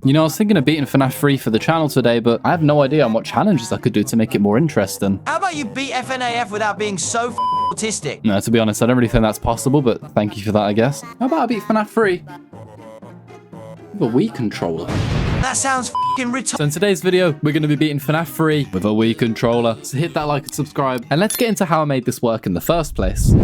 You know, I was thinking of beating FNAF 3 for the channel today, but I have no idea on what challenges I could do to make it more interesting. How about you beat FNAF without being so autistic? No, to be honest, I don't really think that's possible, but thank you for that, I guess. How about I beat FNAF 3 with a Wii controller? That sounds f***ing retarded. So in today's video, we're going to be beating FNAF 3 with a Wii controller. So hit that like and subscribe, and let's get into how I made this work in the first place.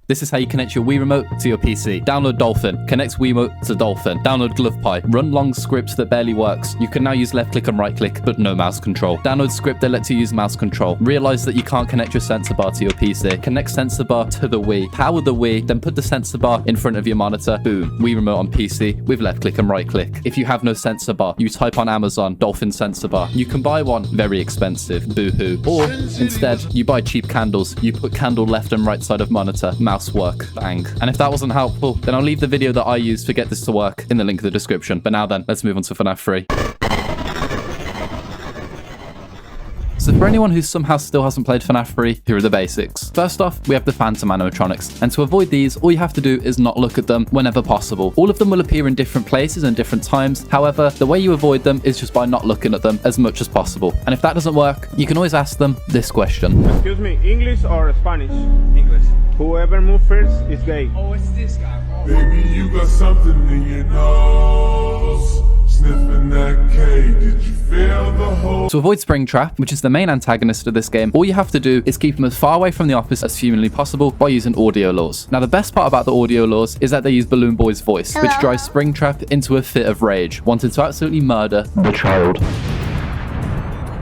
This is how you connect your Wii Remote to your PC. Download Dolphin, connect Wii Mote to Dolphin. Download GlovePie, run long script that barely works. You can now use left click and right click, but no mouse control. Download script that lets you use mouse control. Realize that you can't connect your sensor bar to your PC. Connect sensor bar to the Wii. Power the Wii, then put the sensor bar in front of your monitor. Boom, Wii Remote on PC with left click and right click. If you have no sensor bar, you type on Amazon, Dolphin sensor bar. You can buy one, very expensive, boo-hoo. Or instead, you buy cheap candles. You put candle left and right side of monitor, mouse work, bang. And if that wasn't helpful, then I'll leave the video that I used to get this to work in the link in the description. But now then, let's move on to FNAF 3. So for anyone who somehow still hasn't played FNAF 3, here are the basics. First off, we have the phantom animatronics, and to avoid these, all you have to do is not look at them whenever possible. All of them will appear in different places and different times. However, the way you avoid them is just by not looking at them as much as possible. And if that doesn't work, you can always ask them this question. Excuse me, English or Spanish? English. Whoever moves first is gay. Oh, it's this guy. Oh. Baby, you got something in your nose. Sniffing that K, did you feel the hole? To avoid Springtrap, which is the main antagonist of this game, all you have to do is keep him as far away from the office as humanly possible by using audio laws. Now, the best part about the audio laws is that they use Balloon Boy's voice, which drives Springtrap into a fit of rage, wanting to absolutely murder the child.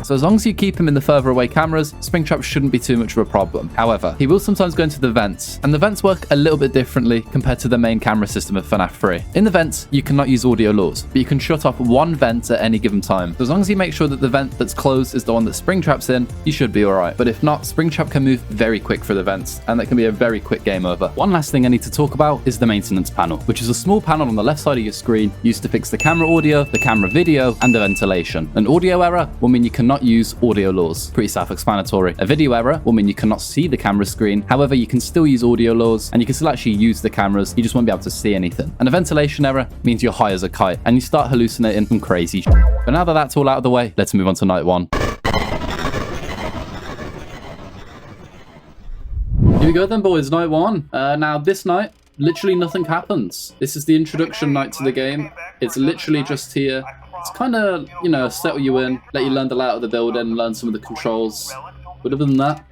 So as long as you keep him in the further away cameras, Springtrap shouldn't be too much of a problem. However, he will sometimes go into the vents, and the vents work a little bit differently compared to the main camera system of FNAF 3. In the vents, you cannot use audio laws, but you can shut off one vent at any given time. So as long as you make sure that the vent that's closed is the one that Springtrap's in, you should be alright. But if not, Springtrap can move very quick through the vents, and that can be a very quick game over. One last thing I need to talk about is the maintenance panel, which is a small panel on the left side of your screen used to fix the camera audio, the camera video, and the ventilation. An audio error will mean you cannot use audio laws. Pretty self-explanatory. A video error will mean you cannot see the camera screen. However, you can still use audio laws, and you can still actually use the cameras. You just won't be able to see anything. And a ventilation error means you're high as a kite, and you start hallucinating some crazy shit. But now that that's all out of the way, let's move on to night one. Here we go then, boys. Night one. Now, this night, literally nothing happens. This is the introduction night to the game. It's literally just here. It's kind of, you know, settle you in, let you learn the layout of the building, learn some of the controls. But other than that,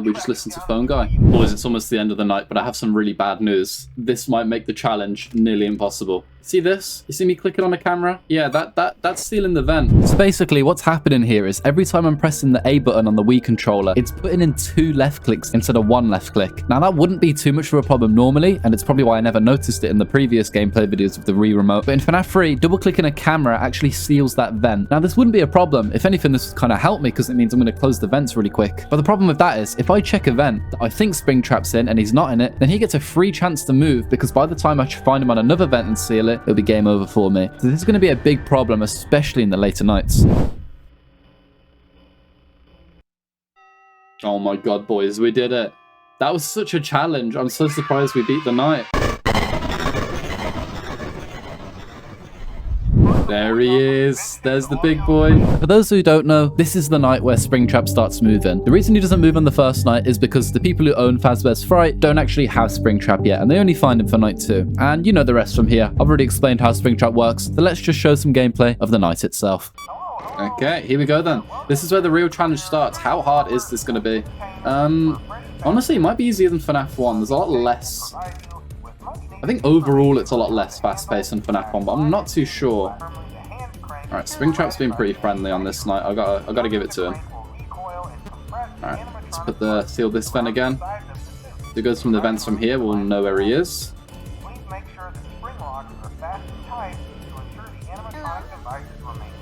we just listen to Phone Guy. Boys, it's almost the end of the night, but I have some really bad news. This might make the challenge nearly impossible. See this? You see me clicking on the camera? Yeah, that's sealing the vent. So basically, what's happening here is every time I'm pressing the A button on the Wii controller, it's putting in 2 left clicks instead of 1 left click. Now, that wouldn't be too much of a problem normally, and it's probably why I never noticed it in the previous gameplay videos of the Wii Remote. But in FNAF 3, double-clicking a camera actually seals that vent. Now, this wouldn't be a problem. If anything, this would kind of help me because it means I'm going to close the vents really quick. But the problem with that is, if I check a vent that I think Springtrap's in and he's not in it, then he gets a free chance to move because by the time I find him on another vent and seal it, it'll be game over for me. So this is going to be a big problem, especially in the later nights. Oh my god, boys, we did it. That was such a challenge. I'm so surprised we beat the night. There he is. There's the big boy. For those who don't know, this is the night where Springtrap starts moving. The reason he doesn't move on the first night is because the people who own Fazbear's Fright don't actually have Springtrap yet, and they only find him for night 2. And you know the rest from here. I've already explained how Springtrap works, so let's just show some gameplay of the night itself. Okay, here we go then. This is where the real challenge starts. How hard is this going to be? Honestly, it might be easier than FNAF 1. There's a lot less... I think overall it's a lot less fast-paced than FNAF 1, but I'm not too sure. Alright, Springtrap's been pretty friendly on this night. I gotta give it to him. Alright, let's seal this vent again. If it goes from the vents from here, we'll know where he is.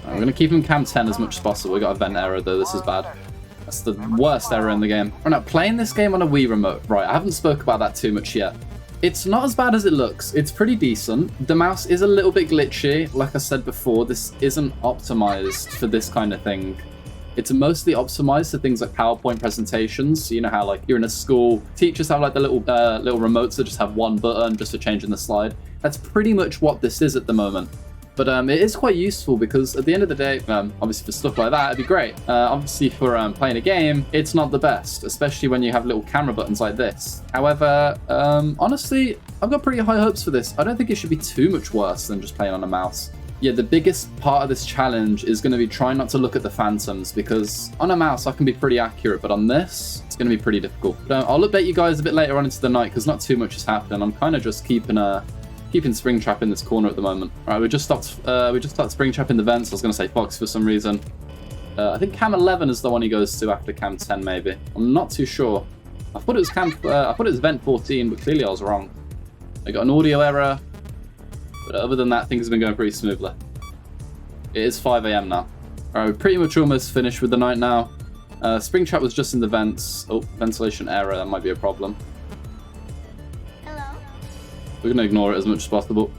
I'm gonna keep him cam 10 as much as possible. We got a vent error though, this is bad. That's the worst error in the game. Right, now, playing this game on a Wii Remote. Right, I haven't spoke about that too much yet. It's not as bad as it looks. It's pretty decent. The mouse is a little bit glitchy. Like I said before, this isn't optimized for this kind of thing. It's mostly optimized for things like PowerPoint presentations. So you know how like you're in a school, teachers have like the little remotes that just have one button just for changing the slide. That's pretty much what this is at the moment. But it is quite useful because at the end of the day, obviously for stuff like that, it'd be great. Obviously for playing a game, it's not the best, especially when you have little camera buttons like this. However, honestly, I've got pretty high hopes for this. I don't think it should be too much worse than just playing on a mouse. Yeah, the biggest part of this challenge is going to be trying not to look at the phantoms, because on a mouse I can be pretty accurate, but on this, it's going to be pretty difficult. But, I'll update you guys a bit later on into the night, because not too much is happening. I'm kind of just keeping Springtrap in this corner at the moment. All right, we just stopped Springtrap in the vents. I was going to say Fox for some reason. I think cam 11 is the one he goes to after cam 10, maybe. I'm not too sure. I thought it was vent 14, but clearly I was wrong. I got an audio error. But other than that, things have been going pretty smoothly. It is 5 AM now. Alright, we're pretty much almost finished with the night now. Springtrap was just in the vents. Oh, ventilation error, that might be a problem. Hello? We're going to ignore it as much as possible.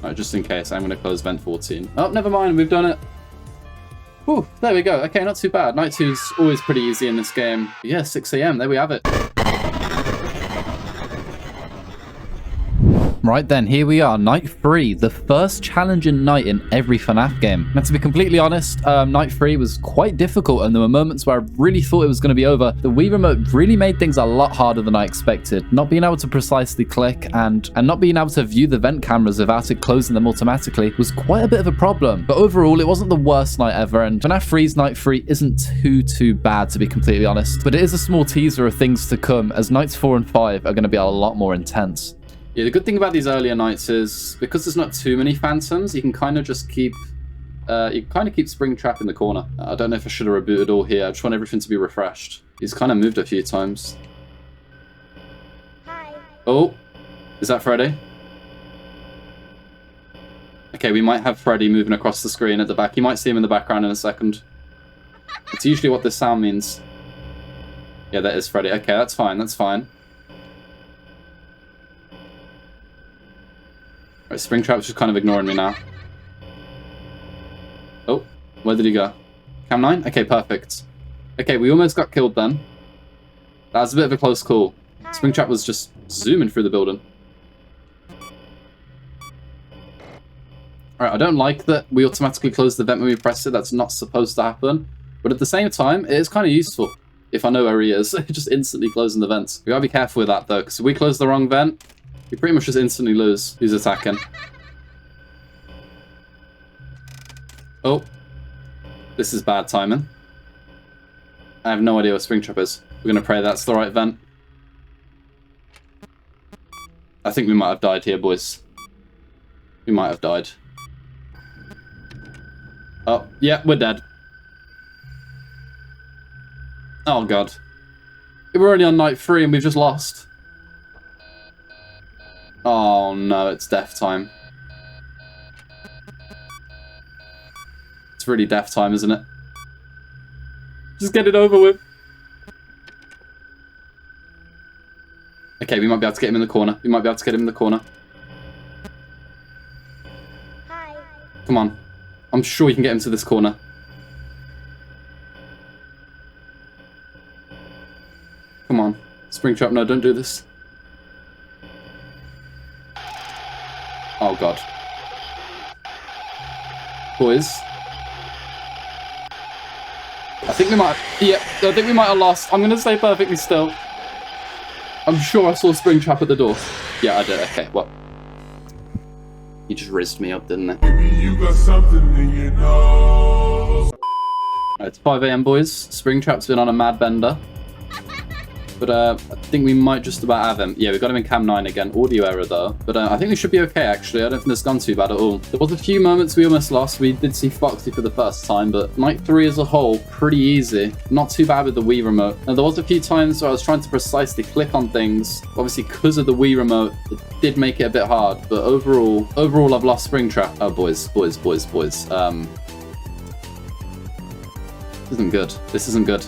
Alright, just in case, I'm going to close vent 14. Oh, never mind, we've done it. Whew, there we go. Okay, not too bad. Night 2's always pretty easy in this game. Yeah, 6 AM, there we have it. Right then, here we are, night 3, the first challenging night in every FNAF game. Now, to be completely honest, night 3 was quite difficult, and there were moments where I really thought it was going to be over. The Wii Remote really made things a lot harder than I expected. Not being able to precisely click and not being able to view the vent cameras without it closing them automatically was quite a bit of a problem. But overall, it wasn't the worst night ever, and FNAF 3's night 3 isn't too bad, to be completely honest. But it is a small teaser of things to come, as nights 4 and 5 are going to be a lot more intense. Yeah, the good thing about these earlier nights is because there's not too many phantoms, you can kind of just keep Springtrap in the corner. I don't know if I should have rebooted all here. I just want everything to be refreshed. He's kind of moved a few times. Hi. Oh, is that Freddy? Okay, we might have Freddy moving across the screen at the back. You might see him in the background in a second. It's usually what this sound means. Yeah, that is Freddy. Okay, that's fine. That's fine. Right, Springtrap's just kind of ignoring me now. Oh, where did he go? Cam 9? Okay, perfect. Okay, we almost got killed then. That was a bit of a close call. Springtrap was just zooming through the building. Alright, I don't like that we automatically close the vent when we press it. That's not supposed to happen. But at the same time, it is kind of useful. If I know where he is, just instantly closing the vents. We gotta be careful with that though, because if we close the wrong vent, we pretty much just instantly lose who's attacking. Oh. This is bad timing. I have no idea where Springtrap is. We're going to pray that's the right vent. I think we might have died here, boys. We might have died. Oh, yeah, we're dead. Oh, God. We're only on night 3 and we've just lost. Oh no, it's death time. It's really death time, isn't it? Just get it over with. Okay, we might be able to get him in the corner. We might be able to get him in the corner. Hi. Come on. I'm sure we can get him to this corner. Come on. Springtrap, no, don't do this. Oh god. Boys. I think we might have lost. I'm gonna stay perfectly still. I'm sure I saw Springtrap at the door. Yeah, I did. Okay, well. He just rizzed me up, didn't it? Maybe you got something in your nose. Right, it's 5 AM, boys. Springtrap's been on a mad bender. But I think we might just about have him. Yeah, we got him in cam 9 again. Audio error though. But I think we should be okay actually. I don't think it's gone too bad at all. There was a few moments we almost lost. We did see Foxy for the first time, but night 3 as a whole, pretty easy. Not too bad with the Wii Remote. Now there was a few times where I was trying to precisely click on things. Obviously because of the Wii Remote, it did make it a bit hard. But overall I've lost Springtrap. Oh boys. This isn't good. This isn't good.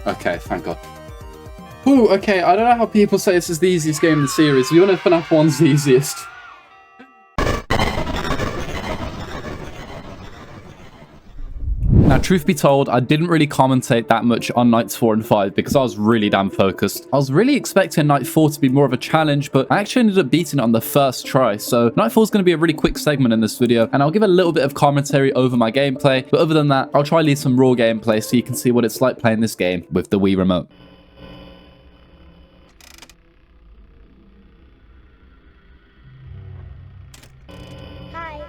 Okay, thank God. Ooh, okay, I don't know how people say this is the easiest game in the series. We all know FNAF 1's the easiest. Now, Truth be told, I didn't really commentate that much on nights 4 and 5 because I was really damn focused. I was really expecting night 4 to be more of a challenge, but I actually ended up beating it on the first try. So night 4 is going to be a really quick segment in this video, and I'll give a little bit of commentary over my gameplay. But other than that, I'll try to leave some raw gameplay so you can see what it's like playing this game with the Wii Remote. Hi.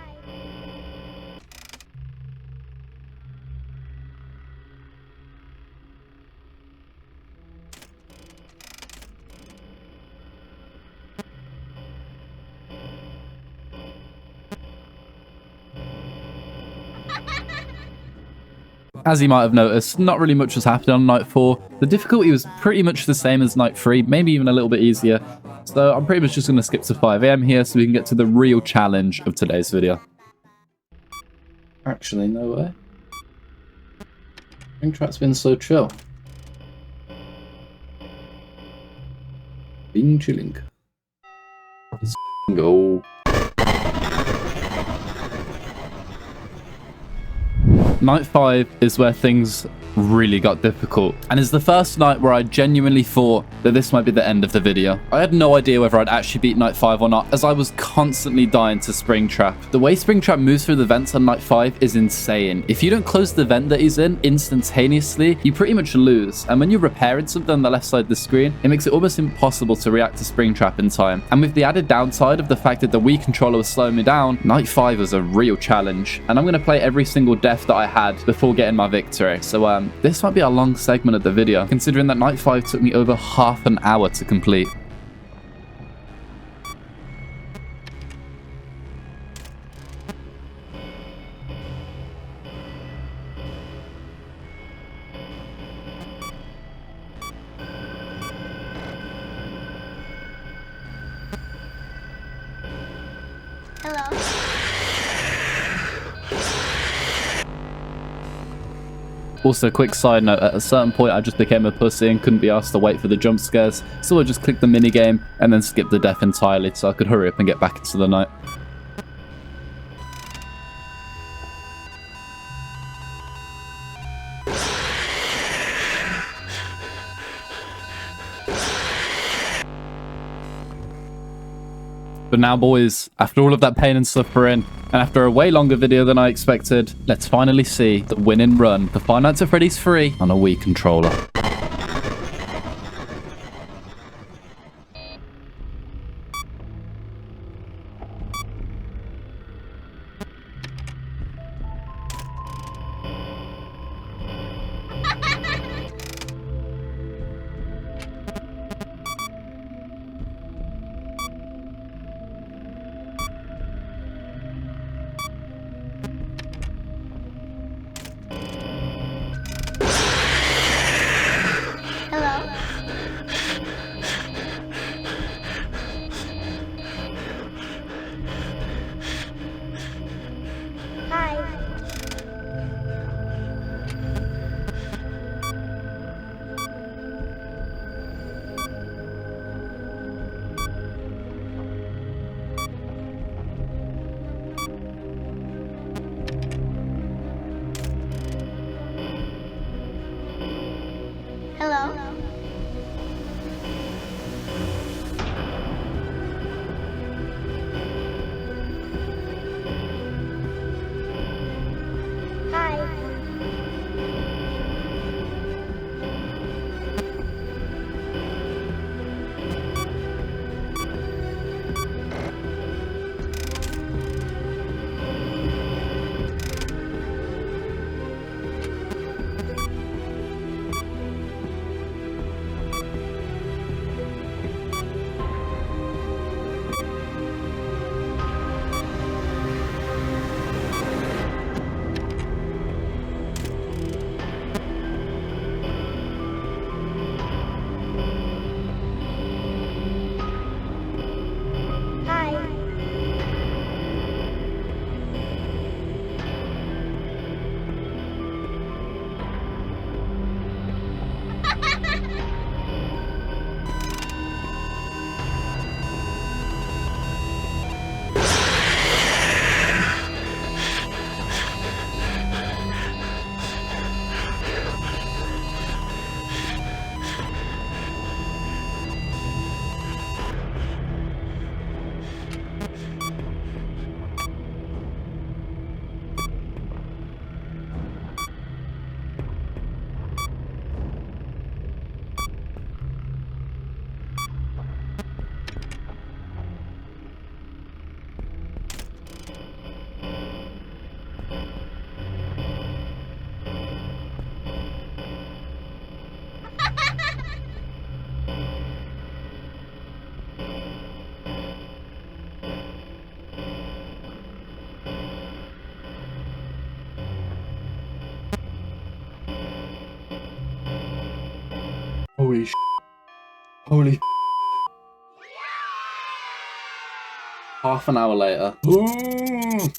As you might have noticed, not really much was happening on night 4. The difficulty was pretty much the same as night 3, maybe even a little bit easier. So I'm pretty much just going to skip to 5 AM here so we can get to the real challenge of today's video. Actually, no way. Springtrap's been so chill. Been chilling. Let's go. Night 5 is where things really got difficult, and is the first night where I genuinely thought that this might be the end of the video. I had no idea whether I'd actually beat night 5 or not, as I was constantly dying to Springtrap. The way Springtrap moves through the vents on night 5 is insane. If you don't close the vent that he's in instantaneously, you pretty much lose, and when you're repairing something on the left side of the screen, it makes it almost impossible to react to Springtrap in time. And with the added downside of the fact that the Wii controller was slowing me down, night 5 was a real challenge, and I'm going to play every single death that I had before getting my victory. So this might be a long segment of the video, considering that night 5 took me over half an hour to complete. Hello. Also, quick side note, at a certain point I just became a pussy and couldn't be asked to wait for the jump scares, so I just clicked the minigame and then skipped the death entirely so I could hurry up and get back into the night. But now, boys, after all of that pain and suffering, and after a way longer video than I expected, let's finally see the winning run for Five Nights at Freddy's 3 on a Wii controller. Holy half an hour later.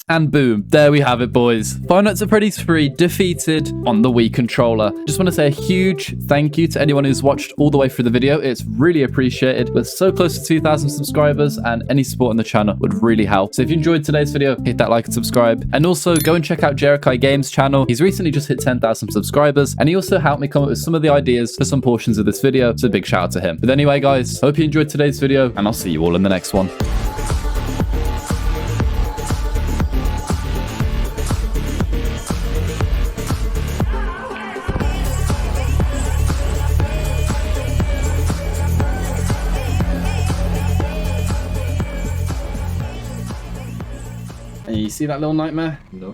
And boom, there we have it, boys. Five Nights at Freddy's 3 defeated on the Wii controller. Just want to say a huge thank you to anyone who's watched all the way through the video. It's really appreciated. We're so close to 2,000 subscribers, and any support on the channel would really help. So if you enjoyed today's video, hit that like and subscribe. And also go and check out Jerikai Games' channel. He's recently just hit 10,000 subscribers, and he also helped me come up with some of the ideas for some portions of this video. So a big shout out to him. But anyway, guys, hope you enjoyed today's video, and I'll see you all in the next one. And you see that little nightmare? No.